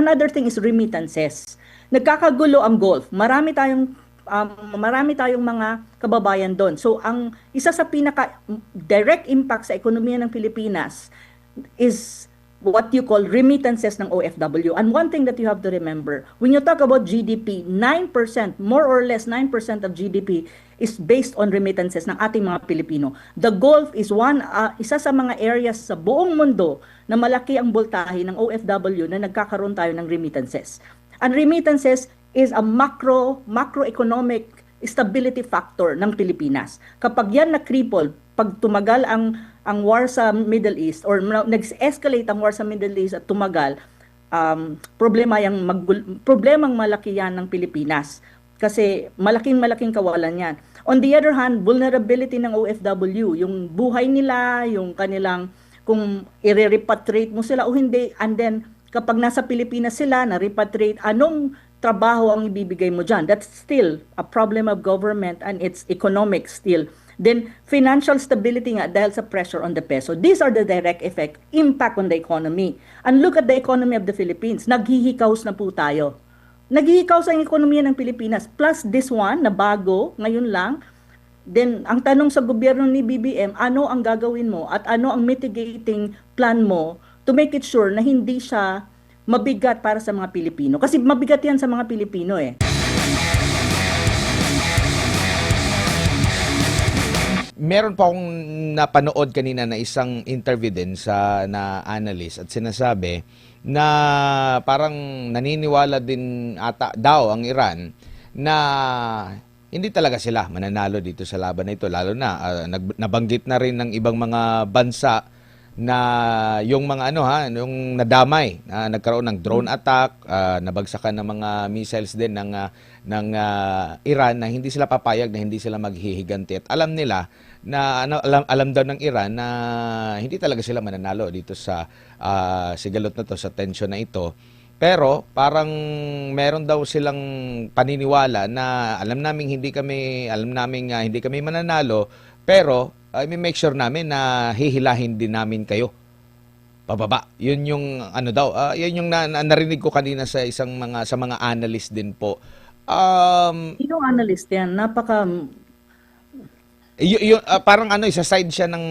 another thing is remittances. Nagkakagulo ang Gulf. Marami tayong mga kababayan doon. So ang isa sa pinaka direct impact sa ekonomiya ng Pilipinas is what you call remittances ng OFW. And one thing that you have to remember, when you talk about GDP, 9%, more or less 9% of GDP is based on remittances ng ating mga Pilipino. The Gulf is isa sa mga areas sa buong mundo na malaki ang boltahe ng OFW na nagkakaroon tayo ng remittances. And remittances is a macroeconomic stability factor ng Pilipinas. Kapag yan na-cripple, pag tumagal ang war sa Middle East or nag-escalate ang war sa Middle East at tumagal, problemang malaki yan ng Pilipinas kasi malaking kawalan yan. On the other hand, vulnerability ng OFW, yung buhay nila, yung kanilang kung i-repatriate mo sila o hindi, and then kapag nasa Pilipinas sila, na-repatriate, anong trabaho ang ibibigay mo dyan? That's still a problem of government and it's economic still. Then, financial stability nga dahil sa pressure on the peso. These are the direct effect, impact on the economy. And look at the economy of the Philippines. Naghihikaos na po tayo. Naghihikaos ang ekonomiya ng Pilipinas. Plus this one, na bago, ngayon lang. Then, ang tanong sa gobyerno ni BBM, ano ang gagawin mo at ano ang mitigating plan mo to make it sure na hindi siya mabigat para sa mga Pilipino. Kasi mabigat yan sa mga Pilipino eh. Meron pa akong napanood kanina na isang interview din na analyst at sinasabi na parang naniniwala din ata daw ang Iran na hindi talaga sila mananalo dito sa laban na ito. Lalo na nabanggit na rin ng ibang mga bansa na yung mga yung nadamay na nagkaroon ng drone attack, nabagsakan ng mga missiles din ng Iran na hindi sila papayag na hindi sila maghihiganti at alam nila na alam daw ng Iran na hindi talaga sila mananalo dito sa sigalot na to, sa tensyon na ito. Pero parang meron daw silang paniniwala na alam namin hindi kami mananalo, pero I make sure namin na hihilahin din namin kayo pababa. Yun yung yun yung narinig ko kanina sa mga analyst din po. Yung analyst yan, parang sa side siya ng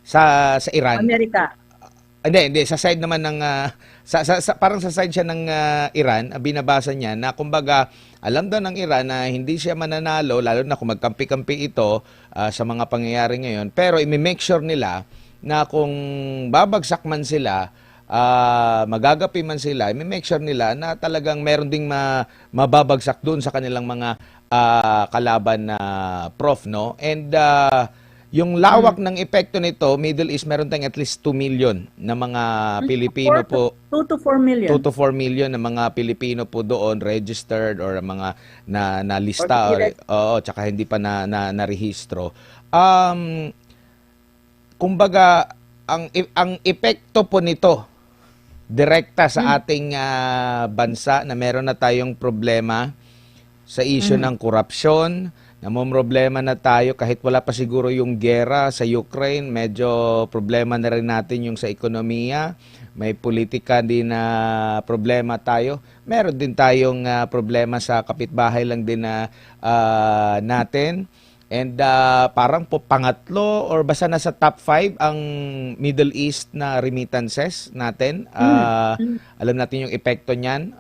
sa Iran. Amerika. Hindi sa side naman ng parang sa side siya ng Iran, binabasa niya na kumbaga alam daw ng Iran na hindi siya mananalo lalo na kung magkampi-kampi ito sa mga pangyayari ngayon, pero i-make sure nila na kung babagsak man sila, magagapi man sila, i-make sure nila na talagang meron ding mababagsak doon sa kanilang mga kalaban na prof, no? And yung lawak ng epekto nito, Middle East, meron tayong at least 2 million na mga Pilipino po. 2 to 4 million. 2 to 4 million na mga Pilipino po doon registered or mga na lista or tsaka hindi pa na-rehistro. Kumbaga ang epekto po nito direkta sa ating bansa na meron na tayong problema sa issue ng korupsyon. Namomroblema na tayo kahit wala pa siguro yung gera sa Ukraine, medyo problema na rin natin yung sa ekonomiya. May politika din na problema tayo. Meron din tayong problema sa kapitbahay lang din na natin. And parang po pangatlo or basta nasa top 5 ang Middle East na remittances natin. Alam natin yung epekto niyan.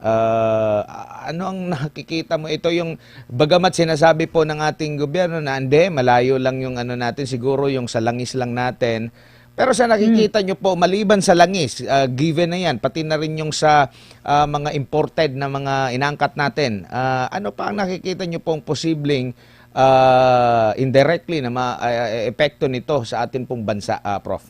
Ano ang nakikita mo? Ito yung bagamat sinasabi po ng ating gobyerno na hindi, malayo lang yung natin, siguro yung sa langis lang natin. Pero sa nakikita nyo po, maliban sa langis, given na yan, pati na rin yung sa mga imported na mga inaangkat natin, ano pa ang nakikita nyo pong posibleng indirectly na epekto nito sa atin pong bansa, Prof?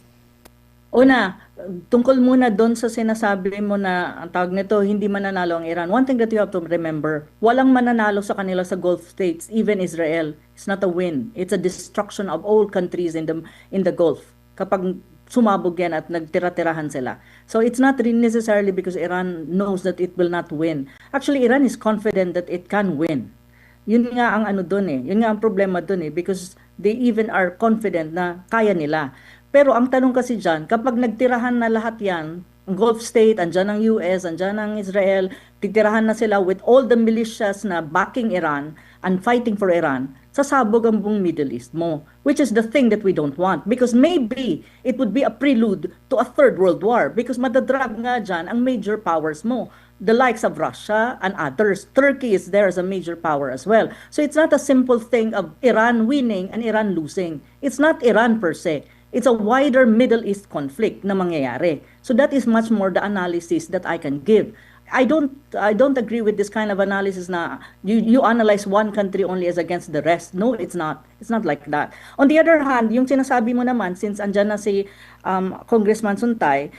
Una, tungkol muna doon sa sinasabi mo na ang tawag nito, hindi mananalo ang Iran. One thing that you have to remember, walang mananalo sa kanila sa Gulf states, even Israel. It's not a win. It's a destruction of all countries in the Gulf. Kapag sumabog yan at nagtira-tirahan sila. So it's not really necessarily because Iran knows that it will not win. Actually, Iran is confident that it can win. Yun nga ang doon eh. Yun nga ang problema doon eh. Because they even are confident na kaya nila. Pero ang tanong kasi dyan, kapag nagtirahan na lahat yan, Gulf state, andyan ang US, andyan ang Israel, titirahan na sila with all the militias na backing Iran and fighting for Iran, sasabog ang buong Middle East mo, which is the thing that we don't want. Because maybe it would be a prelude to a third world war because madadrag nga dyan ang major powers mo, the likes of Russia and others. Turkey is there as a major power as well. So it's not a simple thing of Iran winning and Iran losing. It's not Iran per se. It's a wider Middle East conflict na mangyayari. So that is much more the analysis that I can give. I don't agree with this kind of analysis na you analyze one country only as against the rest. No, it's not. It's not like that. On the other hand, yung sinasabi mo naman, since andyan na si Congressman Suntay,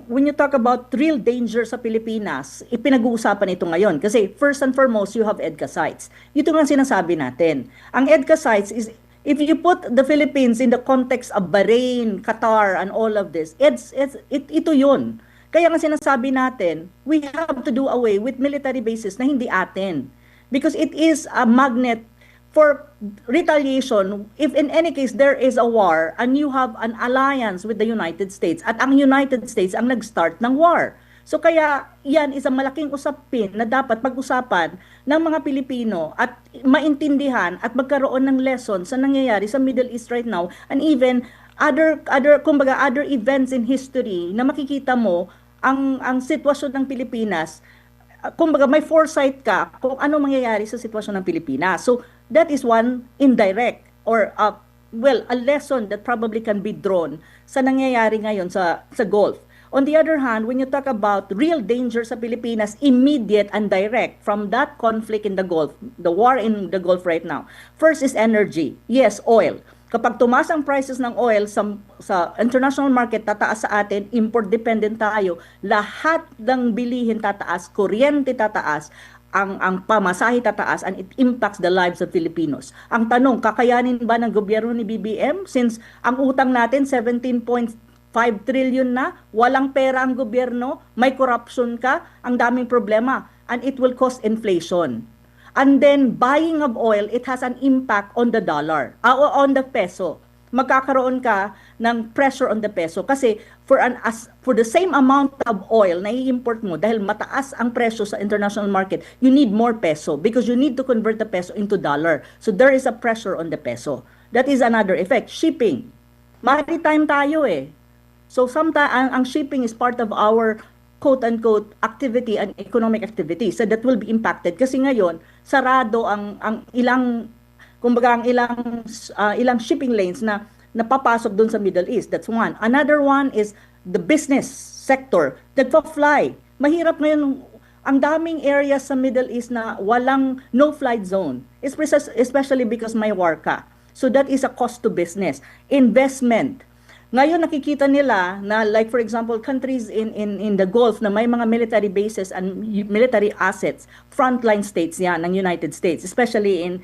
when you talk about real danger sa Pilipinas, ipinag-uusapan ito ngayon. Kasi first and foremost, you have EDCA sites. Ito nga sinasabi natin. Ang EDCA sites is, if you put the Philippines in the context of Bahrain, Qatar, and all of this, ito yun. Kaya nga sinasabi natin, we have to do away with military bases na hindi atin. Because it is a magnet for retaliation if in any case there is a war and you have an alliance with the United States at ang United States ang nag-start ng war. So kaya yan isang malaking usapin na dapat pag-usapan ng mga Pilipino at maintindihan at magkaroon ng lesson sa nangyayari sa Middle East right now and even kumbaga other events in history na makikita mo ang sitwasyon ng Pilipinas. Kumbaga may foresight ka kung ano mangyayari sa sitwasyon ng Pilipinas. So that is one indirect or a lesson that probably can be drawn sa nangyayari ngayon sa Gulf. On the other hand, when you talk about real danger sa Pilipinas, immediate and direct from that conflict in the Gulf, the war in the Gulf right now, first is energy. Yes, oil. Kapag tumaas ang prices ng oil sa international market, tataas sa atin, import-dependent tayo, lahat ng bilihin tataas, kuryente tataas, ang pamasahe tataas, and it impacts the lives of Filipinos. Ang tanong, kakayanin ba ng gobyerno ni BBM since ang utang natin 17.5 trillion na, walang pera ang gobyerno, may corruption ka, ang daming problema, and it will cause inflation. And then buying of oil, it has an impact on the dollar, on the peso. Magkakaroon ka ng pressure on the peso kasi for the same amount of oil na i-import mo dahil mataas ang presyo sa international market, you need more peso because you need to convert the peso into dollar. So there is a pressure on the peso. That is another effect. Shipping. Maritime tayo eh. So sometimes ang shipping is part of our quote-unquote activity and economic activity. So that will be impacted kasi ngayon sarado ang ilang kumbaga ang ilang shipping lanes na napapasok doon sa Middle East. That's one. Another one is the business sector. Nagpa-fly. Mahirap ngayon ang daming areas sa Middle East na walang no-flight zone. Especially because may war ka. So that is a cost to business. Investment. Ngayon nakikita nila na like for example countries in the Gulf na may mga military bases and military assets, frontline states yan ng United States, especially in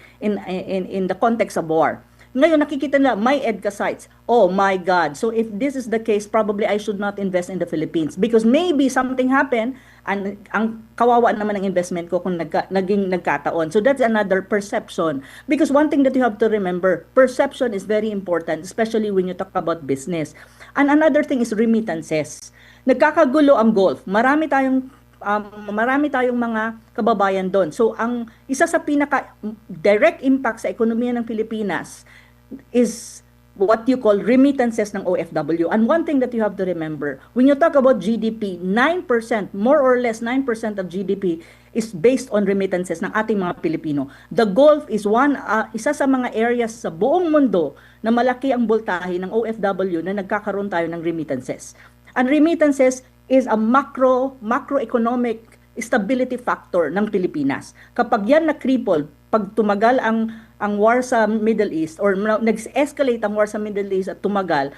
the context of war. Ngayon nakikita nila may EDCA sites. Oh my God. So if this is the case, probably I should not invest in the Philippines because maybe something happened and ang kawawa naman ng investment ko kung naging nagkataon. So that's another perception. Because one thing that you have to remember, perception is very important, especially when you talk about business. And another thing is remittances. Nagkakagulo ang Gulf. Marami tayong mga kababayan doon. So ang isa sa pinaka direct impact sa ekonomiya ng Pilipinas is what you call remittances ng OFW. And one thing that you have to remember, when you talk about GDP, 9%, more or less 9% of GDP is based on remittances ng ating mga Pilipino. The Gulf is isa sa mga areas sa buong mundo na malaki ang boltahe ng OFW na nagkakaroon tayo ng remittances. And remittances is a macroeconomic stability factor ng Pilipinas. Kapag yan na-cripple, pag tumagal ang war sa Middle East or nag-escalate ang war sa Middle East at tumagal,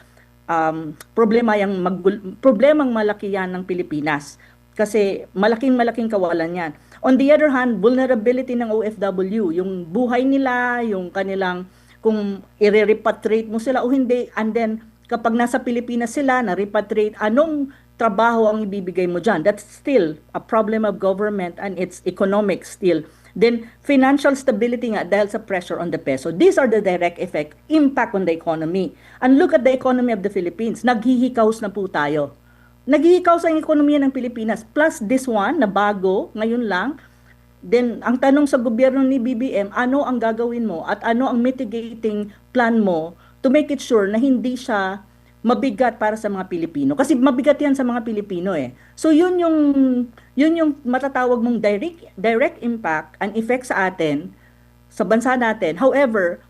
problemang malaki yan ng Pilipinas. Kasi malaking kawalan yan. On the other hand, vulnerability ng OFW, yung buhay nila, yung kanilang, kung i-repatriate mo sila o hindi, and then kapag nasa Pilipinas sila, na-repatriate, anong trabaho ang ibibigay mo dyan? That's still a problem of government and it's economic still. Then, financial stability nga dahil sa pressure on the peso. These are the direct effect, impact on the economy. And look at the economy of the Philippines. Naghihikaos na po tayo. naghihikaw sa ekonomiya ng Pilipinas. Plus this one na bago, ngayon lang. Then, ang tanong sa gobyerno ni BBM, ano ang gagawin mo at ano ang mitigating plan mo to make it sure na hindi siya mabigat para sa mga Pilipino. Kasi mabigat yan sa mga Pilipino eh. So yun yung matatawag mong direct impact and effect sa atin, sa bansa natin. However,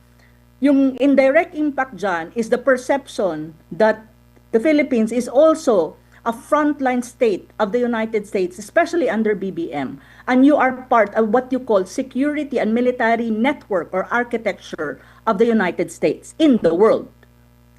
yung indirect impact dyan is the perception that the Philippines is also a frontline state of the United States, especially under BBM. And you are part of what you call security and military network or architecture of the United States in the world.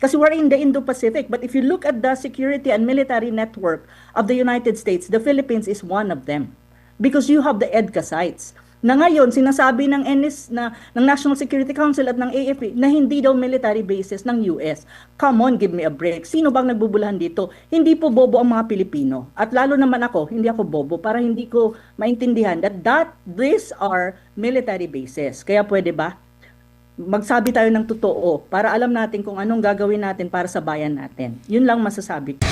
Kasi we're in the Indo-Pacific, but if you look at the security and military network of the United States, the Philippines is one of them. Because you have the EDCA sites. Na ngayon, sinasabi ng ng National Security Council at ng AFP na hindi daw military bases ng US. Come on, give me a break. Sino bang nagbubulahan dito? Hindi po bobo ang mga Pilipino. At lalo naman ako, hindi ako bobo para hindi ko maintindihan that these are military bases. Kaya pwede ba? Magsabi tayo ng totoo para alam natin kung anong gagawin natin para sa bayan natin. Yun lang masasabi ko.